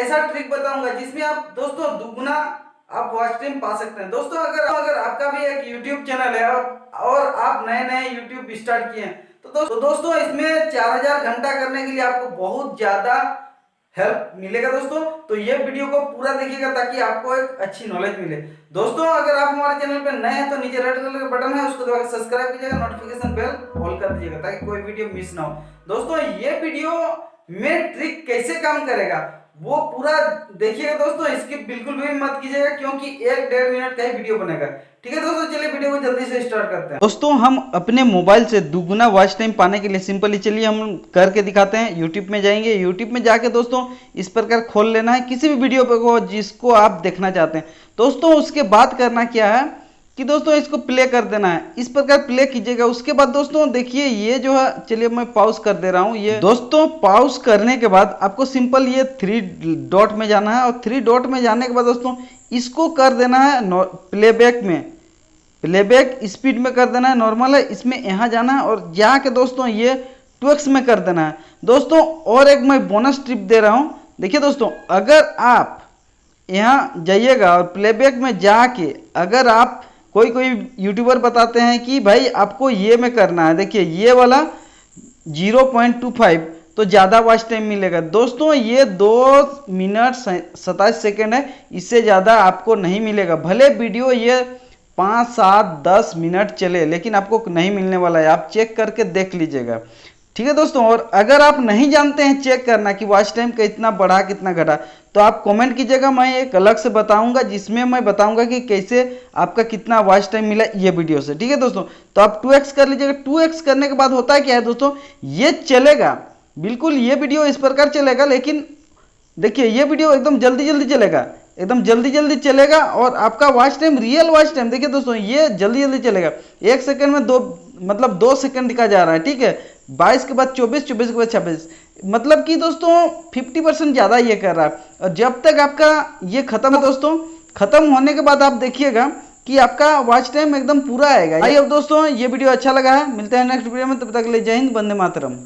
ऐसा ट्रिक बताऊंगा जिसमें आप दोस्तों दुगना आप वॉच टाइम पा सकते हैं। दोस्तों अगर आपका भी एक यूट्यूब चैनल है और आप नए नए यूट्यूब स्टार्ट किए हैं तो दोस्तों इसमें 4000 घंटा करने के लिए आपको बहुत ज्यादा हेल्प मिलेगा दोस्तों। तो ये वीडियो को पूरा देखिएगा ताकि आपको एक अच्छी नॉलेज मिले। दोस्तों अगर आप हमारे चैनल पर नए हैं तो नीचे रेड कलर का बटन है, उसको दबाकर सब्सक्राइब कीजिएगा, नोटिफिकेशन बेल ऑल कर दीजिएगा ताकि कोई वीडियो मिस ना हो। दोस्तों ये वीडियो में ट्रिक कैसे काम करेगा वो पूरा देखिएगा दोस्तों, स्किप बिल्कुल भी मत कीजिएगा क्योंकि 1-1.5 मिनट का ही वीडियो बनेगा। ठीक है दोस्तों, चलिए वीडियो को जल्दी से स्टार्ट करते हैं। दोस्तों हम अपने मोबाइल से दुगुना वॉच टाइम पाने के लिए सिंपली चलिए हम करके दिखाते हैं। यूट्यूब में जाएंगे, यूट्यूब में जाके दोस्तों इस प्रकार खोल लेना है किसी भी वीडियो को जिसको आप देखना चाहते हैं। दोस्तों उसके बाद करना क्या है कि दोस्तों इसको प्ले कर देना है, इस प्रकार प्ले कीजिएगा। उसके बाद दोस्तों देखिए ये जो है, चलिए मैं पॉज कर दे रहा हूँ। ये दोस्तों पॉज करने के बाद आपको सिंपल ये 3 डॉट में जाना है और 3 डॉट में जाने के बाद दोस्तों इसको कर देना है प्लेबैक में, प्लेबैक स्पीड में कर देना है, नॉर्मल है इसमें यहाँ जाना है और जाके दोस्तों ये 2x में कर देना है। दोस्तों और एक मैं बोनस टिप दे रहा हूँ, देखिए दोस्तों अगर आप यहाँ जाइएगा और प्लेबैक में जाके अगर आप कोई यूट्यूबर बताते हैं कि भाई आपको ये में करना है, देखिए ये वाला 0.25 तो ज़्यादा वॉच टाइम मिलेगा। दोस्तों ये 2 मिनट 27 सेकेंड है, इससे ज़्यादा आपको नहीं मिलेगा। भले वीडियो ये 5, 7, 10 मिनट चले लेकिन आपको नहीं मिलने वाला है, आप चेक करके देख लीजिएगा। ठीक है दोस्तों, और अगर आप नहीं जानते हैं चेक करना कि वॉच टाइम कितना बढ़ा कितना घटा तो आप कमेंट कीजिएगा, मैं एक अलग से बताऊंगा जिसमें मैं बताऊंगा कि कैसे आपका कितना वॉच टाइम मिला ये वीडियो से। ठीक है दोस्तों, तो आप 2x कर लीजिएगा। 2x करने के बाद होता है क्या है दोस्तों, ये चलेगा बिल्कुल, ये वीडियो इस प्रकार चलेगा, लेकिन देखिए ये वीडियो एकदम जल्दी चलेगा, एकदम जल्दी चलेगा और आपका watch time real watch time देखिए दोस्तों ये जल्दी चलेगा। 1 सेकंड में 2 सेकंड दिखा जा रहा है। ठीक है, 22 के बाद 24, 24 के बाद 26, मतलब कि दोस्तों 50% ज़्यादा ये कर रहा है। और जब तक आपका ये खत्म है दोस्तों, खत्म होने के बाद आप देखिएगा कि आपका वॉच टाइम एकदम पूरा आएगा। आइए अब दोस्तों ये वीडियो अच्छा लगा है, मिलते हैं नेक्स्ट वीडियो में, तब तक के लिए जय हिंद, वंदे मातरम।